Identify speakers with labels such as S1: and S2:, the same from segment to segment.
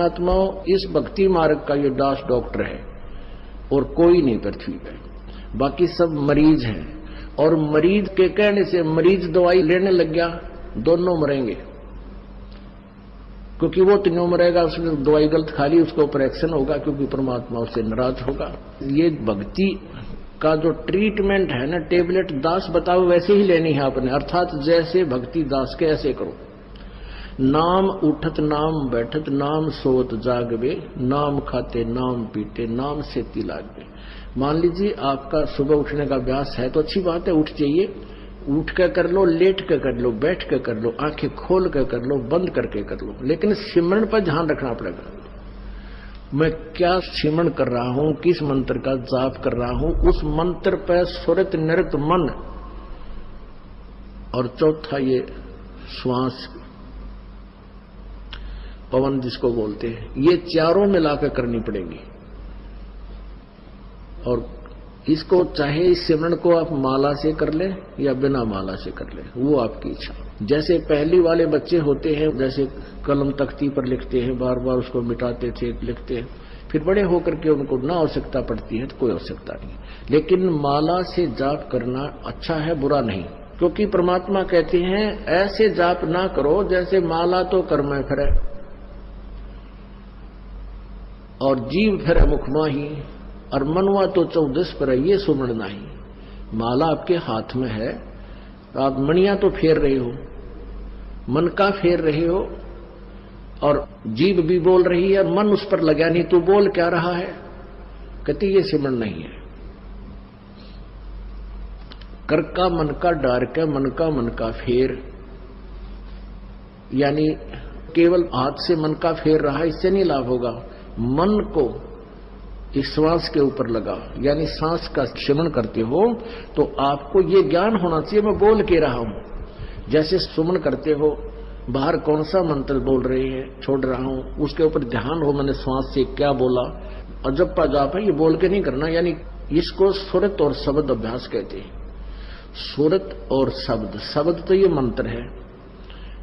S1: पुण्यात्माओं, इस भक्ति मार्ग का ये दास डॉक्टर है और कोई नहीं पृथ्वी पे, बाकी सब मरीज हैं। और मरीज के कहने से मरीज दवाई लेने लग गया, दोनों मरेंगे, क्योंकि वो तीनों मरेगा, उसने दवाई गलत खा ली, उसको ऑपरेशन होगा, क्योंकि परमात्मा उससे नाराज होगा। ये भक्ति का जो ट्रीटमेंट है ना, टेबलेट दास बताओ वैसे ही लेनी है आपने, अर्थात जैसे भक्ति दास के ऐसे करो। नाम उठत नाम बैठत नाम सोत जागवे, नाम खाते नाम पीते नाम सेती लागवे। मान लीजिए आपका सुबह उठने का अभ्यास है तो अच्छी बात है, उठ जाइए, उठ के कर लो, लेट के कर लो, बैठ के कर लो, आंखें खोल के कर लो, बंद करके कर लो, लेकिन सिमरन पर ध्यान रखना पड़ेगा। मैं क्या सिमरन कर रहा हूं, किस मंत्र का जाप कर रहा हूं, उस मंत्र पर सुरत निरत मन। और चौथा ये श्वास, पवन जिसको बोलते हैं, ये चारों मिलाकर करनी पड़ेगी। और इसको चाहे इस सिमरन को आप माला से कर ले या बिना माला से कर ले, वो आपकी इच्छा। जैसे पहली वाले बच्चे होते हैं, जैसे कलम तख्ती पर लिखते हैं, बार बार उसको मिटाते थे, लिखते हैं, फिर बड़े होकर के उनको ना आवश्यकता पड़ती है तो कोई आवश्यकता नहीं। लेकिन माला से जाप करना अच्छा है, बुरा नहीं, क्योंकि परमात्मा कहते हैं ऐसे जाप ना करो जैसे माला तो कर में फिरे और जीव फिर मुखमा ही, और मनवा तो 14 पर ये सुमरण नहीं। माला आपके हाथ में है, आप मणियां तो फेर रहे हो, मन का फेर रहे हो, और जीभ भी बोल रही है, मन उस पर लगा नहीं, तू बोल क्या रहा है? कहती ये सिमरण नहीं है। कर का मन का डार के मन का फेर, यानी केवल हाथ से मन का फेर रहा, इससे नहीं लाभ होगा। मन को इस श्वास के ऊपर लगा, यानी सांस का सिमरण करते हो तो आपको ये ज्ञान होना चाहिए मैं बोल के रहा हूं। जैसे सुमन करते हो, बाहर कौन सा मंत्र बोल रहे हैं, छोड़ रहा हूं, उसके ऊपर ध्यान हो, मैंने श्वास से क्या बोला। और जब का जाप है, ये बोल के नहीं करना, यानी इसको सुरत और शब्द अभ्यास कहते हैं। सुरत और शब्द, शब्द तो ये मंत्र है,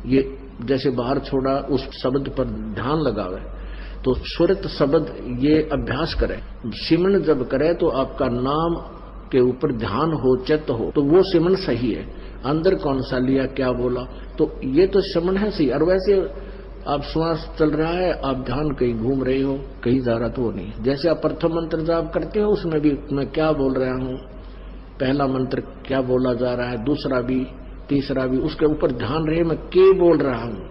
S1: ये जैसे बाहर छोड़ा उस शब्द पर ध्यान लगावे, तो सुरत शब्द ये अभ्यास करें। सिमरन जब करे तो आपका नाम के ऊपर ध्यान हो, चित्त हो, तो वो सिमरन सही है। अंदर कौन सा लिया, क्या बोला, तो ये तो सिमरन है सही। और वैसे आप श्वास चल रहा है, आप ध्यान कहीं घूम रहे हो, कहीं जा रहा तो वो नहीं। जैसे आप प्रथम मंत्र जाप करते हो, उसमें भी मैं क्या बोल रहा हूँ, पहला मंत्र क्या बोला जा रहा है, दूसरा भी, तीसरा भी, उसके ऊपर ध्यान रहे मैं क्या बोल रहा हूँ।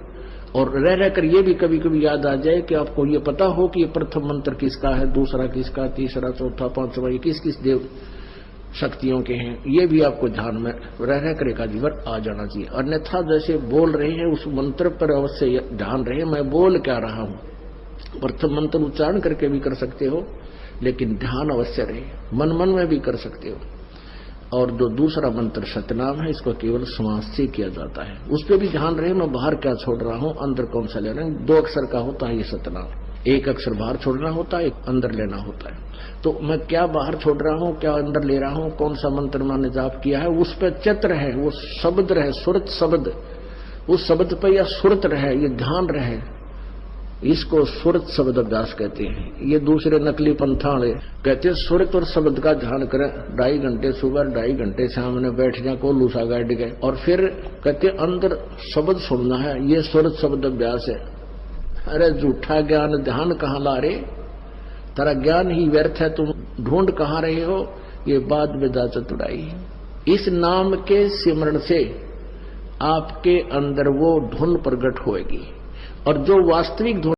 S1: और रह रहकर ये भी कभी कभी याद आ जाए कि आपको ये पता हो कि ये प्रथम मंत्र किसका है, दूसरा किसका, तीसरा, चौथा, पांचवा, ये किस किस देव शक्तियों के हैं, ये भी आपको ध्यान में रह रहकर एकाधिवर आ जाना चाहिए। अन्यथा जैसे बोल रहे हैं उस मंत्र पर अवश्य ध्यान रहे मैं बोल क्या रहा हूं। प्रथम मंत्र उच्चारण करके भी कर सकते हो, लेकिन ध्यान अवश्य रहे, मन मन में भी कर सकते हो। और जो दूसरा मंत्र सतनाम है, इसको केवल श्वास से किया जाता है, उस पर भी ध्यान रहे मैं बाहर क्या छोड़ रहा हूं, अंदर कौन सा ले रहा हूं। 2 अक्षर का होता है ये सतनाम, 1 अक्षर बाहर छोड़ना होता है, 1 अंदर लेना होता है। तो मैं क्या बाहर छोड़ रहा हूं, क्या अंदर ले रहा हूं, कौन सा मंत्र मैंने जाप किया है, उस पर चित्त रहे, वो शब्द रहे, सुरत शब्द, उस शब्द पर या सुरत रहे, ये ध्यान रहे, इसको सुरत शब्द अभ्यास कहते हैं। ये दूसरे नकली पंथाड़े कहते हैं सुरत और शब्द का ध्यान करें, 2.5 घंटे सुबह, 2.5 घंटे सामने बैठ जाए, को लूसा गाइड गए, और फिर कहते अंदर शब्द सुनना है, ये सुरत शब्द अभ्यास है। अरे झूठा ज्ञान ध्यान कहाँ ला रहे, तेरा ज्ञान ही व्यर्थ है, तुम ढूंढ कहाँ रहे हो, ये बाद में जा चतुराई। इस नाम के सिमरण से आपके अंदर वो धुन प्रकट होएगी, और जो वास्तविक धुन